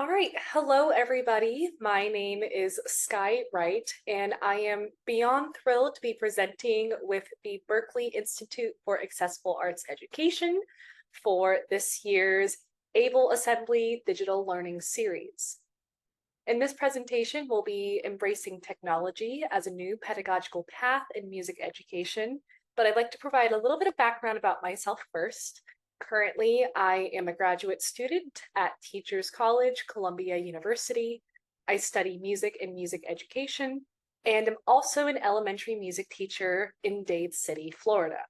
All right. Hello, everybody. My name is Skye Wright, and I am beyond thrilled to be presenting with the Berklee Institute for Accessible Arts Education for this year's Able Assembly Digital Learning Series. In this presentation, we'll be embracing technology as a new pedagogical path in music education, but I'd like to provide a little bit of background about myself first. Currently, I am a graduate student at Teachers College, Columbia University. I study music and music education, and am also an elementary music teacher in Dade City, Florida.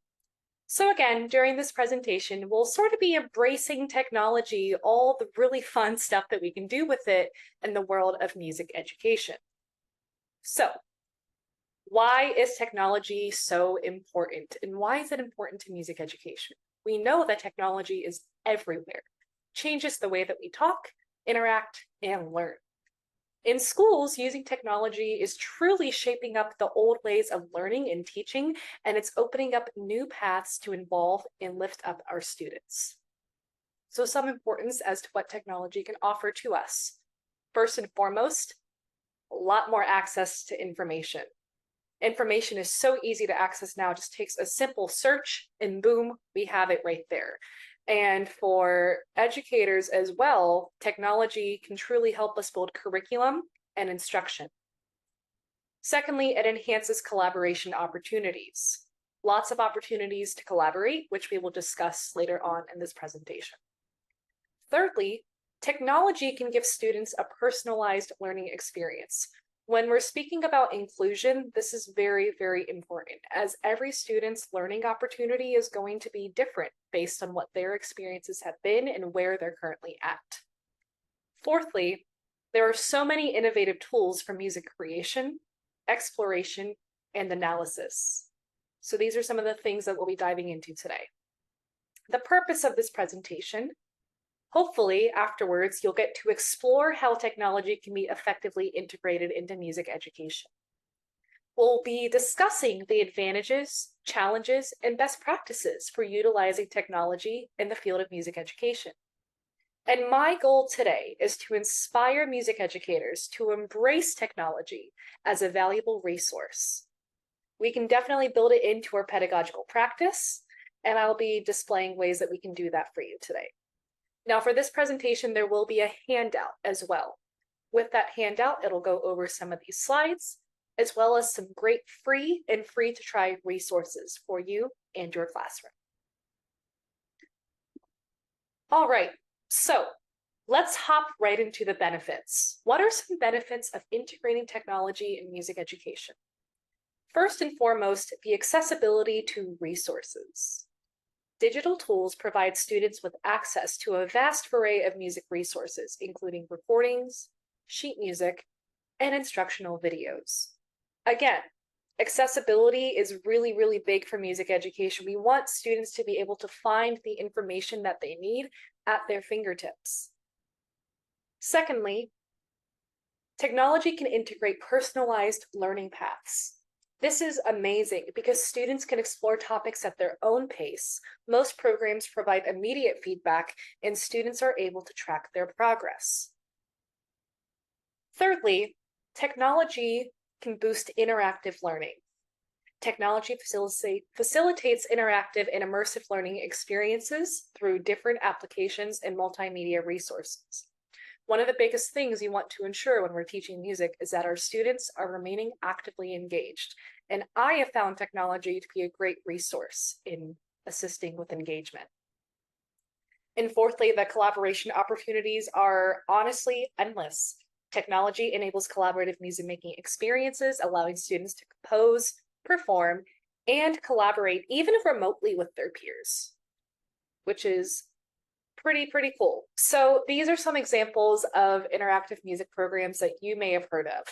So again, during this presentation, we'll sort of be embracing technology, all the really fun stuff that we can do with it in the world of music education. So, why is technology so important? And why is it important to music education? We know that technology is everywhere, changes the way that we talk, interact, and learn. In schools, using technology is truly shaping up the old ways of learning and teaching, and it's opening up new paths to involve and lift up our students. So some importance as to what technology can offer to us. First and foremost, a lot more access to information. Information is so easy to access now, it just takes a simple search and boom, we have it right there. And for educators as well, technology can truly help us build curriculum and instruction. Secondly, it enhances collaboration opportunities. Lots of opportunities to collaborate, which we will discuss later on in this presentation. Thirdly, technology can give students a personalized learning experience. When we're speaking about inclusion, this is very, very important, as every student's learning opportunity is going to be different based on what their experiences have been and where they're currently at. Fourthly, there are so many innovative tools for music creation, exploration, and analysis. So these are some of the things that we'll be diving into today. The purpose of this presentation, hopefully, afterwards, you'll get to explore how technology can be effectively integrated into music education. We'll be discussing the advantages, challenges, and best practices for utilizing technology in the field of music education. And my goal today is to inspire music educators to embrace technology as a valuable resource. We can definitely build it into our pedagogical practice, and I'll be displaying ways that we can do that for you today. Now for this presentation, there will be a handout as well. With that handout, it'll go over some of these slides, as well as some great free to try resources for you and your classroom. All right, so let's hop right into the benefits. What are some benefits of integrating technology in music education? First and foremost, the accessibility to resources. Digital tools provide students with access to a vast array of music resources, including recordings, sheet music, and instructional videos. Again, accessibility is really, really big for music education. We want students to be able to find the information that they need at their fingertips. Secondly, technology can integrate personalized learning paths. This is amazing because students can explore topics at their own pace. Most programs provide immediate feedback, and students are able to track their progress. Thirdly, technology can boost interactive learning. Technology facilitates interactive and immersive learning experiences through different applications and multimedia resources. One of the biggest things you want to ensure when we're teaching music is that our students are remaining actively engaged. And I have found technology to be a great resource in assisting with engagement. And fourthly, the collaboration opportunities are honestly endless. Technology enables collaborative music-making experiences, allowing students to compose, perform, and collaborate even remotely with their peers, which is pretty cool. So these are some examples of interactive music programs that you may have heard of.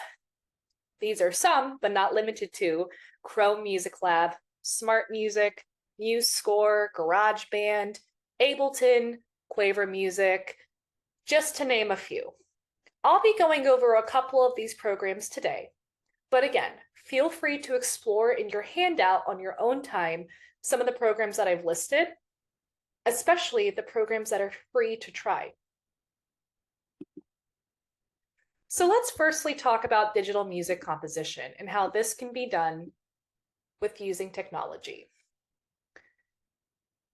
These are some, but not limited to, Chrome Music Lab, Smart Music, MuseScore, GarageBand, Ableton, Quaver Music, just to name a few. I'll be going over a couple of these programs today, but again, feel free to explore in your handout on your own time some of the programs that I've listed, especially the programs that are free to try. So let's firstly talk about digital music composition and how this can be done with using technology.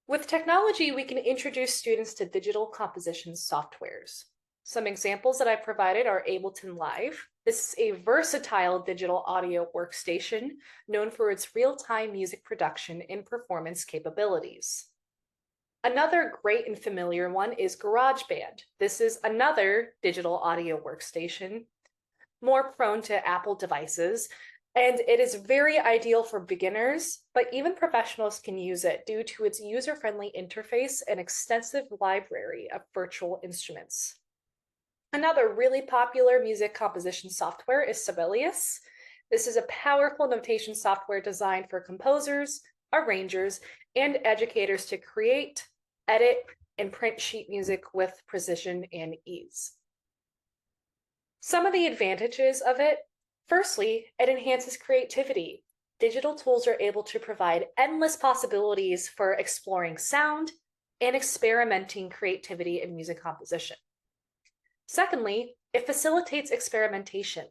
With technology, we can introduce students to digital composition softwares. Some examples that I provided are Ableton Live. This is a versatile digital audio workstation known for its real-time music production and performance capabilities. Another great and familiar one is GarageBand. This is another digital audio workstation, more prone to Apple devices, and it is very ideal for beginners, but even professionals can use it due to its user-friendly interface and extensive library of virtual instruments. Another really popular music composition software is Sibelius. This is a powerful notation software designed for composers, arrangers, and educators to create, edit, and print sheet music with precision and ease. Some of the advantages of it: firstly, it enhances creativity. Digital tools are able to provide endless possibilities for exploring sound and experimenting creativity in music composition. Secondly, it facilitates experimentation.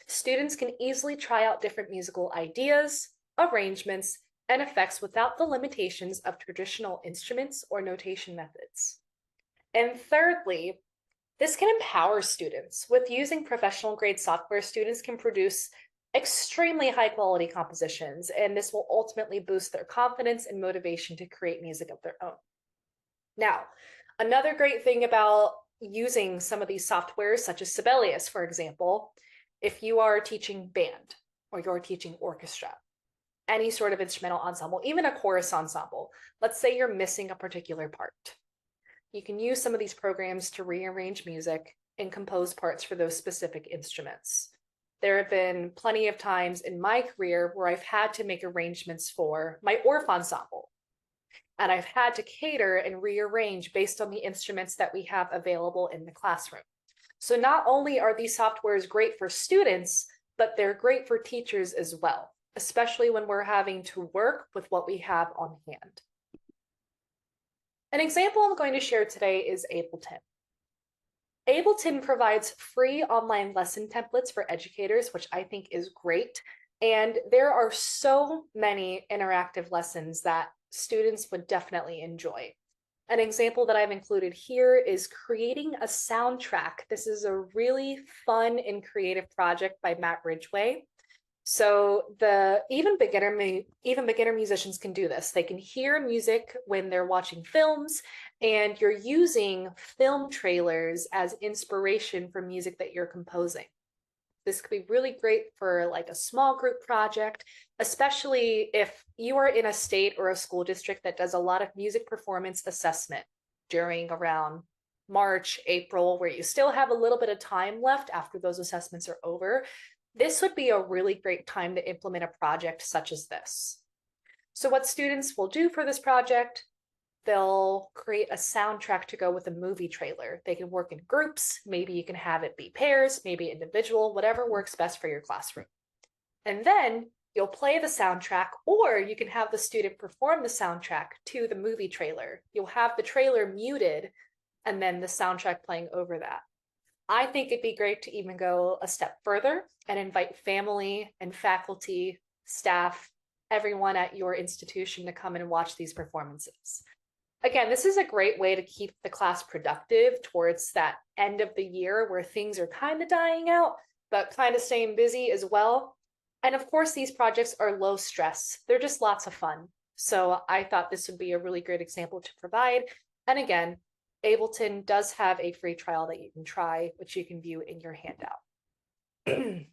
Students can easily try out different musical ideas, arrangements, and effects without the limitations of traditional instruments or notation methods. And thirdly, this can empower students. With using professional grade software, students can produce extremely high quality compositions, and this will ultimately boost their confidence and motivation to create music of their own. Now, another great thing about using some of these softwares, such as Sibelius, for example, if you are teaching band or you're teaching orchestra, any sort of instrumental ensemble, even a chorus ensemble, let's say you're missing a particular part. You can use some of these programs to rearrange music and compose parts for those specific instruments. There have been plenty of times in my career where I've had to make arrangements for my Orff ensemble, and I've had to cater and rearrange based on the instruments that we have available in the classroom. So not only are these softwares great for students, but they're great for teachers as well, especially when we're having to work with what we have on hand. An example I'm going to share today is Ableton. Ableton provides free online lesson templates for educators, which I think is great. And there are so many interactive lessons that students would definitely enjoy. An example that I've included here is creating a soundtrack. This is a really fun and creative project by Matt Ridgway. So even beginner musicians can do this. They can hear music when they're watching films, and you're using film trailers as inspiration for music that you're composing. This could be really great for like a small group project, especially if you are in a state or a school district that does a lot of music performance assessment during around March, April, where you still have a little bit of time left after those assessments are over. This would be a really great time to implement a project such as this. So what students will do for this project: they'll create a soundtrack to go with a movie trailer. They can work in groups. Maybe you can have it be pairs, maybe individual, whatever works best for your classroom. And then you'll play the soundtrack, or you can have the student perform the soundtrack to the movie trailer. You'll have the trailer muted and then the soundtrack playing over that. I think it'd be great to even go a step further and invite family and faculty, staff, everyone at your institution to come and watch these performances. Again, this is a great way to keep the class productive towards that end of the year where things are kind of dying out, but kind of staying busy as well. And of course, these projects are low stress. They're just lots of fun. So I thought this would be a really great example to provide. And again, Ableton does have a free trial that you can try, which you can view in your handout.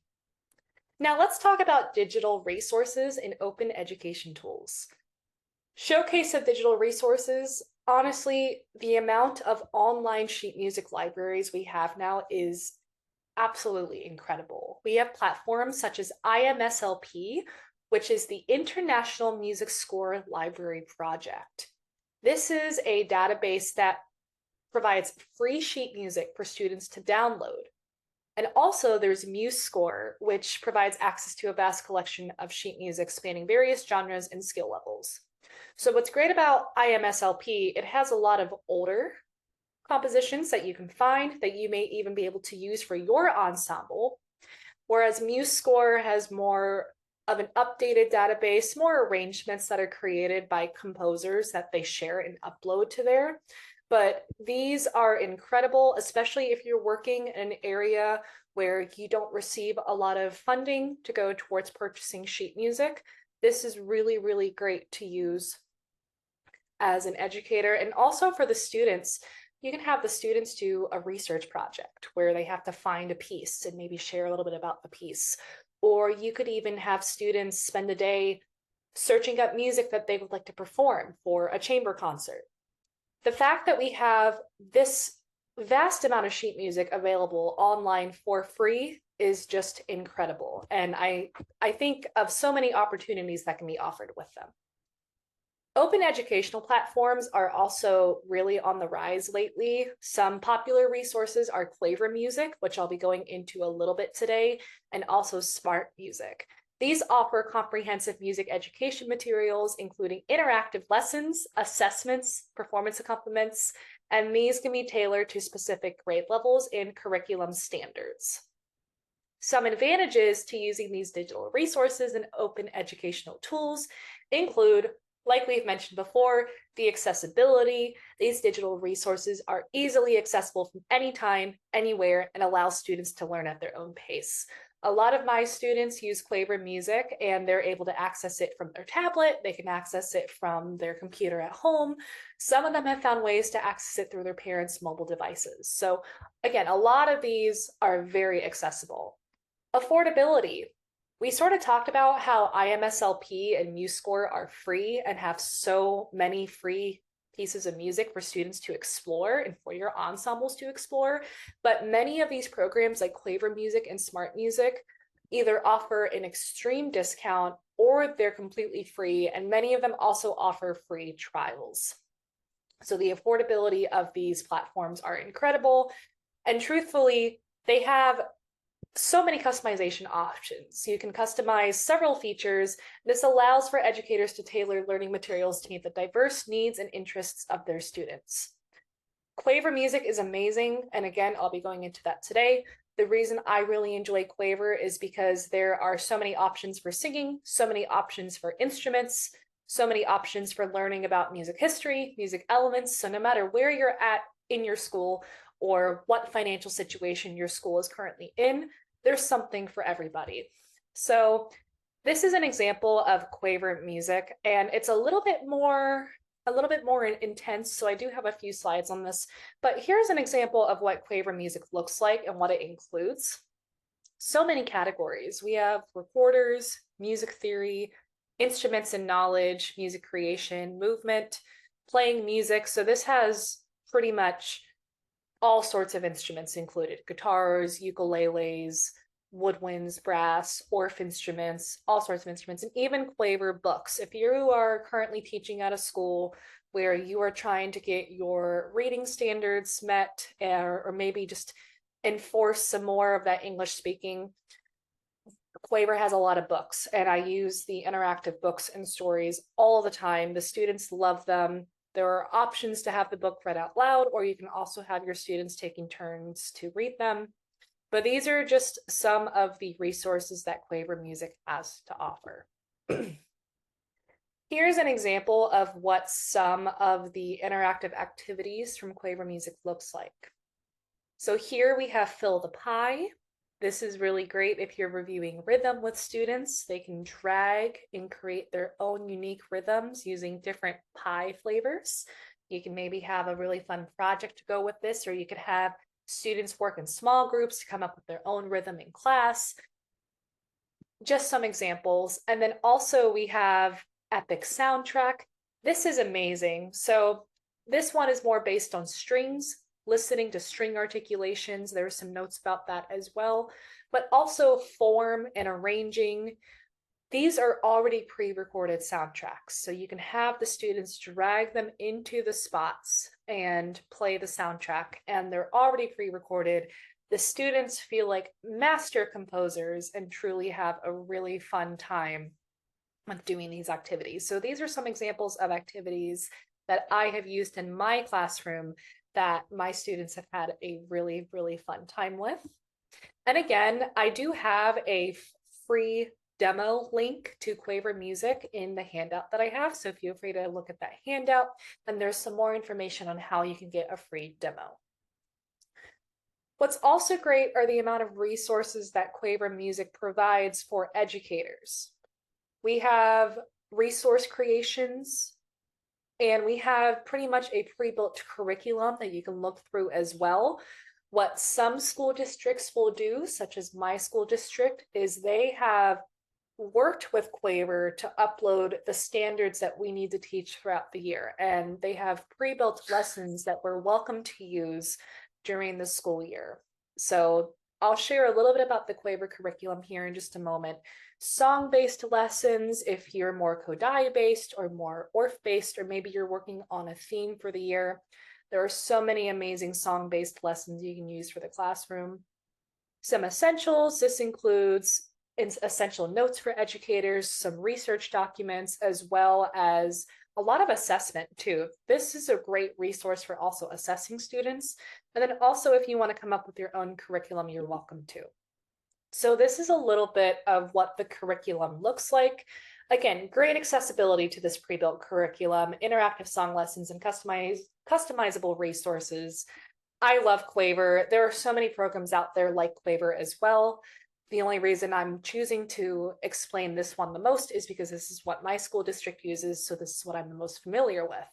Now let's talk about digital resources and open education tools. Showcase of digital resources. Honestly, the amount of online sheet music libraries we have now is absolutely incredible. We have platforms such as IMSLP, which is the International Music Score Library Project. This is a database that provides free sheet music for students to download. And also there's MuseScore, which provides access to a vast collection of sheet music spanning various genres and skill levels. So what's great about IMSLP, it has a lot of older compositions that you can find that you may even be able to use for your ensemble. Whereas MuseScore has more of an updated database, more arrangements that are created by composers that they share and upload to there. But these are incredible, especially if you're working in an area where you don't receive a lot of funding to go towards purchasing sheet music. This is really, really great to use as an educator. And also for the students, you can have the students do a research project where they have to find a piece and maybe share a little bit about the piece. Or you could even have students spend a day searching up music that they would like to perform for a chamber concert. The fact that we have this vast amount of sheet music available online for free is just incredible. And I think of so many opportunities that can be offered with them. Open educational platforms are also really on the rise lately. Some popular resources are Quaver Music, which I'll be going into a little bit today, and also Smart Music. These offer comprehensive music education materials, including interactive lessons, assessments, performance accompaniments, and these can be tailored to specific grade levels and curriculum standards. Some advantages to using these digital resources and open educational tools include, like we've mentioned before, the accessibility. These digital resources are easily accessible from anytime, anywhere, and allow students to learn at their own pace. A lot of my students use Quaver Music and they're able to access it from their tablet. They can access it from their computer at home. Some of them have found ways to access it through their parents' mobile devices. So again, a lot of these are very accessible. Affordability. We sort of talked about how IMSLP and MuseScore are free and have so many free pieces of music for students to explore and for your ensembles to explore. But many of these programs like Quaver Music and Smart Music either offer an extreme discount or they're completely free. And many of them also offer free trials. So the affordability of these platforms are incredible. And truthfully, they have so many customization options. You can customize several features. This allows for educators to tailor learning materials to meet the diverse needs and interests of their students. Quaver Music is amazing, and again, I'll be going into that today. The reason I really enjoy Quaver is because there are so many options for singing, so many options for instruments, so many options for learning about music history, music elements. So no matter where you're at in your school or what financial situation your school is currently in, there's something for everybody. So this is an example of Quaver Music, and it's a little bit more intense. So I do have a few slides on this, but here's an example of what Quaver Music looks like and what it includes. So many categories. We have recorders, music theory, instruments and knowledge, music creation, movement, playing music. So this has pretty much all sorts of instruments included: guitars, ukuleles, woodwinds, brass, orff instruments, all sorts of instruments, and even Quaver books. If you are currently teaching at a school where you are trying to get your reading standards met, or maybe just enforce some more of that English speaking, Quaver has a lot of books, and I use the interactive books and stories all the time. The students love them. There are options to have the book read out loud, or you can also have your students taking turns to read them. But these are just some of the resources that Quaver Music has to offer. Here's an example of what some of the interactive activities from Quaver Music looks like. So here we have Fill the Pie. This is really great if you're reviewing rhythm with students. They can drag and create their own unique rhythms using different pie flavors. You can maybe have a really fun project to go with this, or you could have students work in small groups to come up with their own rhythm in class. Just some examples. And then also we have Epic Soundtrack. This is amazing. So this one is more based on strings, listening to string articulations. There are some notes about that as well, but also form and arranging. These are already pre-recorded soundtracks, so you can have the students drag them into the spots and play the soundtrack, and they're already pre-recorded. The students feel like master composers and truly have a really fun time with doing these activities. So these are some examples of activities that I have used in my classroom that my students have had a really, really fun time with. And again, I do have a free demo link to Quaver Music in the handout that I have. So feel free to look at that handout, and there's some more information on how you can get a free demo. What's also great are the amount of resources that Quaver Music provides for educators. We have resource creations, and we have pretty much a pre-built curriculum that you can look through as well. What some school districts will do, such as my school district, is they have worked with Quaver to upload the standards that we need to teach throughout the year. And they have pre-built lessons that we're welcome to use during the school year. So I'll share a little bit about the Quaver curriculum here in just a moment. Song-based lessons, if you're more Kodai-based or more ORF-based, or maybe you're working on a theme for the year. There are so many amazing song-based lessons you can use for the classroom. Some essentials, this includes essential notes for educators, some research documents, as well as a lot of assessment too. This is a great resource for also assessing students. And then also if you want to come up with your own curriculum, you're welcome to. So this is a little bit of what the curriculum looks like. Again, great accessibility to this pre-built curriculum, interactive song lessons, and customizable resources. I love Quaver. There are so many programs out there like Quaver as well. The only reason I'm choosing to explain this one the most is because this is what my school district uses, so this is what I'm the most familiar with.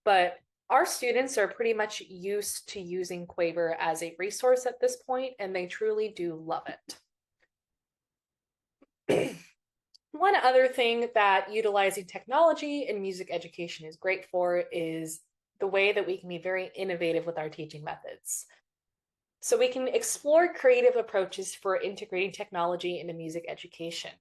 But our students are pretty much used to using Quaver as a resource at this point, and they truly do love it. One other thing that utilizing technology in music education is great for is the way that we can be very innovative with our teaching methods. So we can explore creative approaches for integrating technology into music education.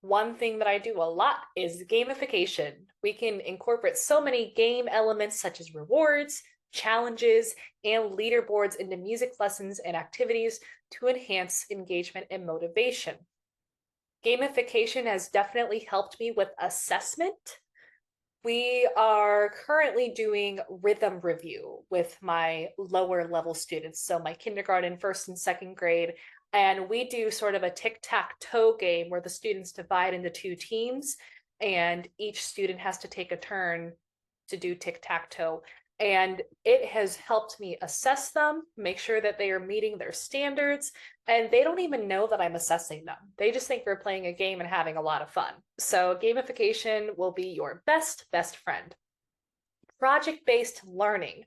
One thing that I do a lot is gamification. We can incorporate so many game elements such as rewards, challenges, and leaderboards into music lessons and activities to enhance engagement and motivation. Gamification has definitely helped me with assessment. We are currently doing rhythm review with my lower level students, so my kindergarten, first and second grade, and we do sort of a tic-tac-toe game where the students divide into two teams, and each student has to take a turn to do tic-tac-toe. And it has helped me assess them, make sure that they are meeting their standards, and they don't even know that I'm assessing them. They just think we're playing a game and having a lot of fun. So gamification will be your best friend. Project-based learning.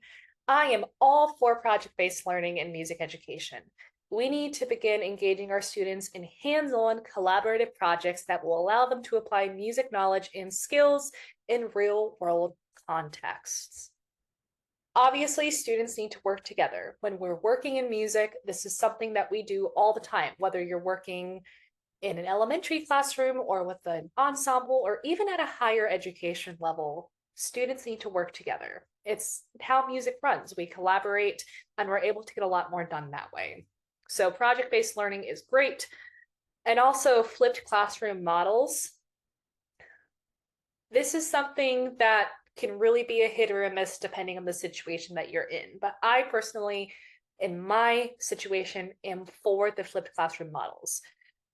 I am all for project-based learning in music education. We need to begin engaging our students in hands-on collaborative projects that will allow them to apply music knowledge and skills in real-world contexts. Obviously, students need to work together. When we're working in music, this is something that we do all the time, whether you're working in an elementary classroom or with an ensemble or even at a higher education level, students need to work together. It's how music runs. We collaborate and we're able to get a lot more done that way. So project-based learning is great. And also flipped classroom models. This is something that can really be a hit or a miss depending on the situation that you're in. But I personally, in my situation, am for the flipped classroom models.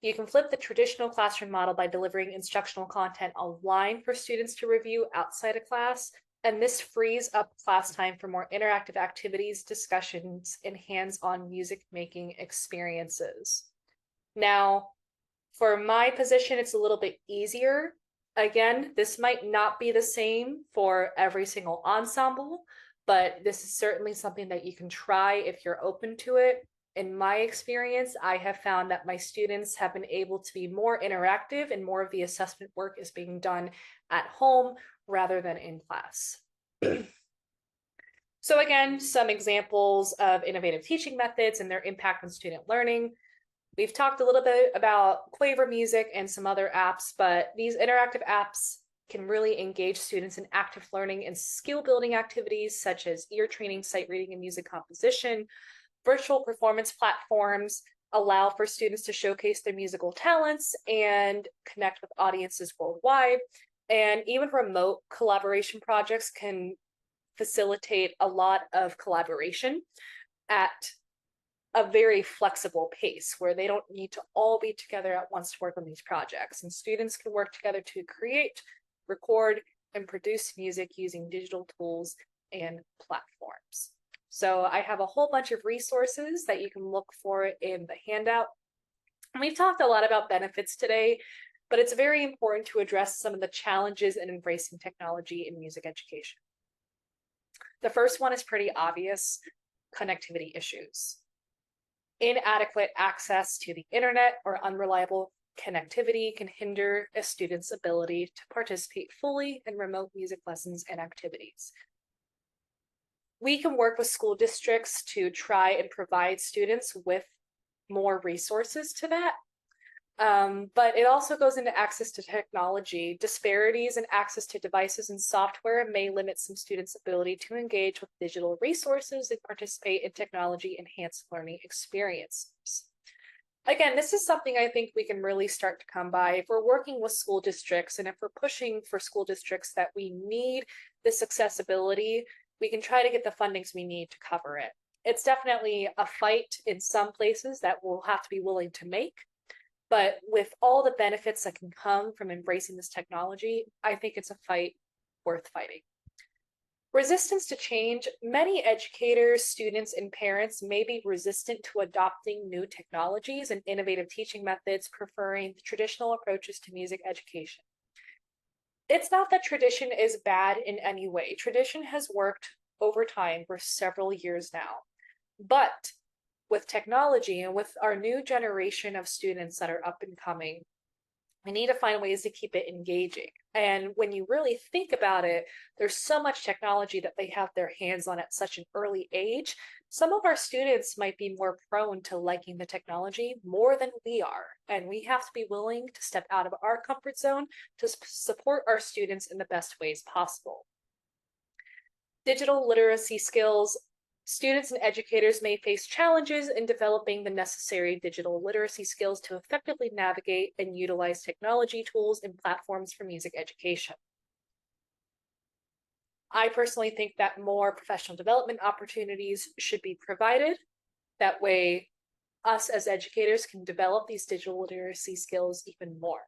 You can flip the traditional classroom model by delivering instructional content online for students to review outside of class, and this frees up class time for more interactive activities, discussions, and hands-on music making experiences. Now, for my position, it's a little bit easier. Again, this might not be the same for every single ensemble, but this is certainly something that you can try if you're open to it. In my experience, I have found that my students have been able to be more interactive and more of the assessment work is being done at home rather than in class. So again, some examples of innovative teaching methods and their impact on student learning. We've talked a little bit about Quaver Music and some other apps, but these interactive apps can really engage students in active learning and skill building activities such as ear training, sight reading, and music composition. Virtual performance platforms allow for students to showcase their musical talents and connect with audiences worldwide. And even remote collaboration projects can facilitate a lot of collaboration at a very flexible pace where they don't need to all be together at once to work on these projects. And students can work together to create, record, and produce music using digital tools and platforms. So I have a whole bunch of resources that you can look for in the handout. And we've talked a lot about benefits today, but it's very important to address some of the challenges in embracing technology in music education. The first one is pretty obvious: connectivity issues. Inadequate access to the internet or unreliable connectivity can hinder a student's ability to participate fully in remote music lessons and activities. We can work with school districts to try and provide students with more resources to that. But it also goes into access to technology. Disparities in access to devices and software may limit some students' ability to engage with digital resources and participate in technology-enhanced learning experiences. Again, this is something I think we can really start to come by if we're working with school districts, and if we're pushing for school districts that we need this accessibility, we can try to get the fundings we need to cover it. It's definitely a fight in some places that we'll have to be willing to make, but with all the benefits that can come from embracing this technology, I think it's a fight worth fighting. Resistance to change. Many educators, students, and parents may be resistant to adopting new technologies and innovative teaching methods, preferring traditional approaches to music education. It's not that tradition is bad in any way. Tradition has worked over time for several years now. But with technology and with our new generation of students that are up and coming, we need to find ways to keep it engaging. And when you really think about it, there's so much technology that they have their hands on at such an early age. Some of our students might be more prone to liking the technology more than we are. And we have to be willing to step out of our comfort zone to support our students in the best ways possible. Digital literacy skills. Students and educators may face challenges in developing the necessary digital literacy skills to effectively navigate and utilize technology tools and platforms for music education. I personally think that more professional development opportunities should be provided. That way, us as educators can develop these digital literacy skills even more.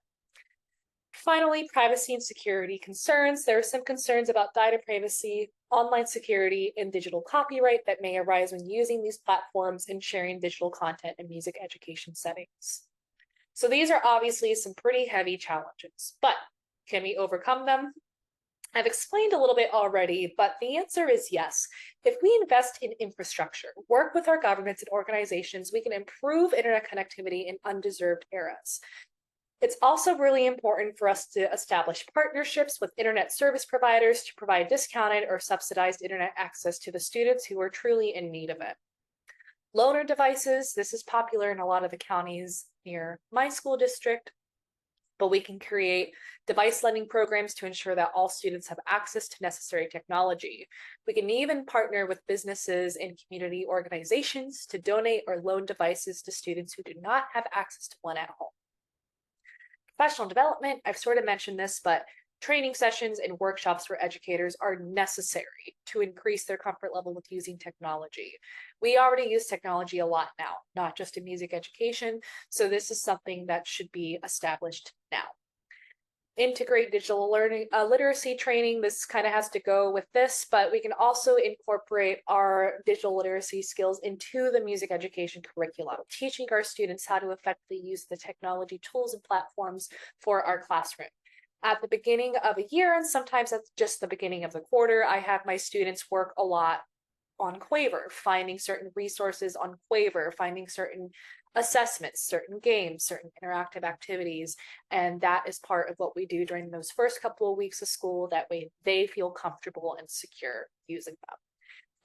Finally, privacy and security concerns. There are some concerns about data privacy, online security, and digital copyright that may arise when using these platforms and sharing digital content in music education settings. So these are obviously some pretty heavy challenges, but can we overcome them? I've explained a little bit already, but the answer is yes. If we invest in infrastructure, work with our governments and organizations, we can improve internet connectivity in undeserved eras. It's also really important for us to establish partnerships with internet service providers to provide discounted or subsidized internet access to the students who are truly in need of it. Loaner devices, this is popular in a lot of the counties near my school district, but we can create device lending programs to ensure that all students have access to necessary technology. We can even partner with businesses and community organizations to donate or loan devices to students who do not have access to one at home. Professional development, I've sort of mentioned this, but training sessions and workshops for educators are necessary to increase their comfort level with using technology. We already use technology a lot now, not just in music education, so this is something that should be established now. Integrate digital learning, literacy training. This kind of has to go with this, but we can also incorporate our digital literacy skills into the music education curriculum, teaching our students how to effectively use the technology tools and platforms for our classroom. At the beginning of a year, and sometimes at just the beginning of the quarter, I have my students work a lot on Quaver, finding certain resources on Quaver, finding certain assessments, certain games, certain interactive activities, and that is part of what we do during those first couple of weeks of school. That way they feel comfortable and secure using them.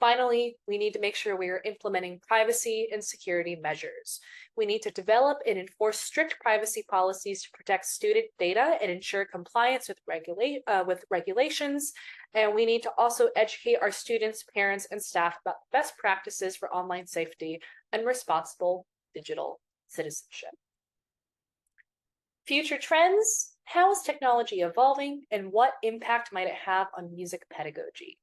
Finally, we need to make sure we are implementing privacy and security measures. We need to develop and enforce strict privacy policies to protect student data and ensure compliance with regulations. And we need to also educate our students, parents, and staff about best practices for online safety and responsible digital citizenship. Future trends. How is technology evolving, and what impact might it have on music pedagogy?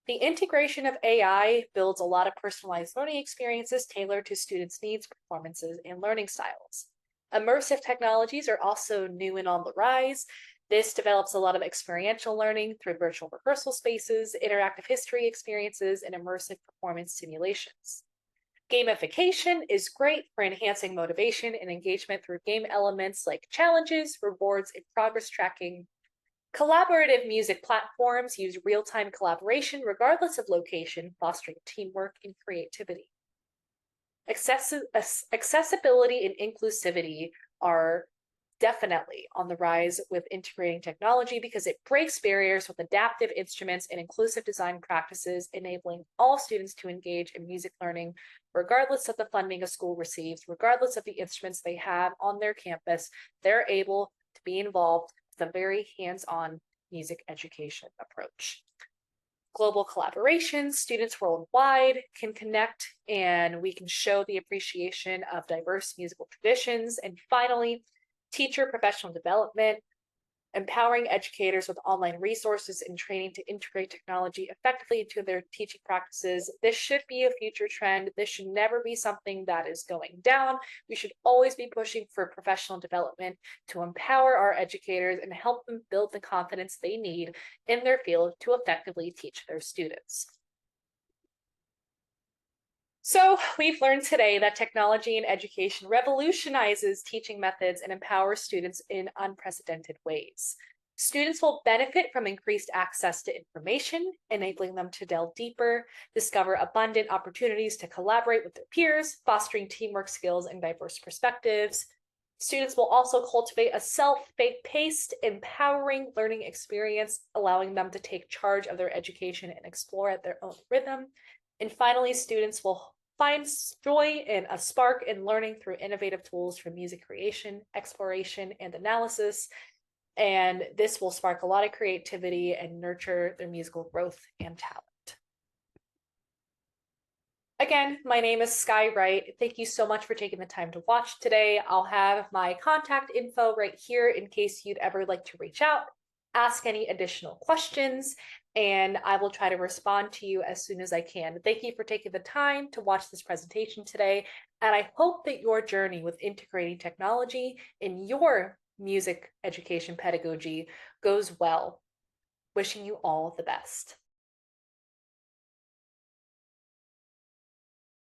The integration of AI builds a lot of personalized learning experiences tailored to students' needs, performances, and learning styles. Immersive technologies are also new and on the rise. This develops a lot of experiential learning through virtual rehearsal spaces, interactive history experiences, and immersive performance simulations. Gamification is great for enhancing motivation and engagement through game elements like challenges, rewards, and progress tracking. Collaborative music platforms use real-time collaboration regardless of location, fostering teamwork and creativity. Accessibility and inclusivity are definitely on the rise with integrating technology because it breaks barriers with adaptive instruments and inclusive design practices, enabling all students to engage in music learning, regardless of the funding a school receives, regardless of the instruments they have on their campus. They're able to be involved with a very hands-on music education approach. Global collaboration, students worldwide can connect and we can show the appreciation of diverse musical traditions. And finally, teacher professional development, empowering educators with online resources and training to integrate technology effectively into their teaching practices. This should be a future trend. This should never be something that is going down. We should always be pushing for professional development to empower our educators and help them build the confidence they need in their field to effectively teach their students. So we've learned today that technology in education revolutionizes teaching methods and empowers students in unprecedented ways. Students will benefit from increased access to information, enabling them to delve deeper, discover abundant opportunities to collaborate with their peers, fostering teamwork skills and diverse perspectives. Students will also cultivate a self-paced, empowering learning experience, allowing them to take charge of their education and explore at their own rhythm. And finally, students will find joy and a spark in learning through innovative tools for music creation, exploration, and analysis. And this will spark a lot of creativity and nurture their musical growth and talent. Again, my name is Skye Wright. Thank you so much for taking the time to watch today. I'll have my contact info right here in case you'd ever like to reach out, ask any additional questions, and I will try to respond to you as soon as I can. Thank you for taking the time to watch this presentation today, and I hope that your journey with integrating technology in your music education pedagogy goes well. Wishing you all the best.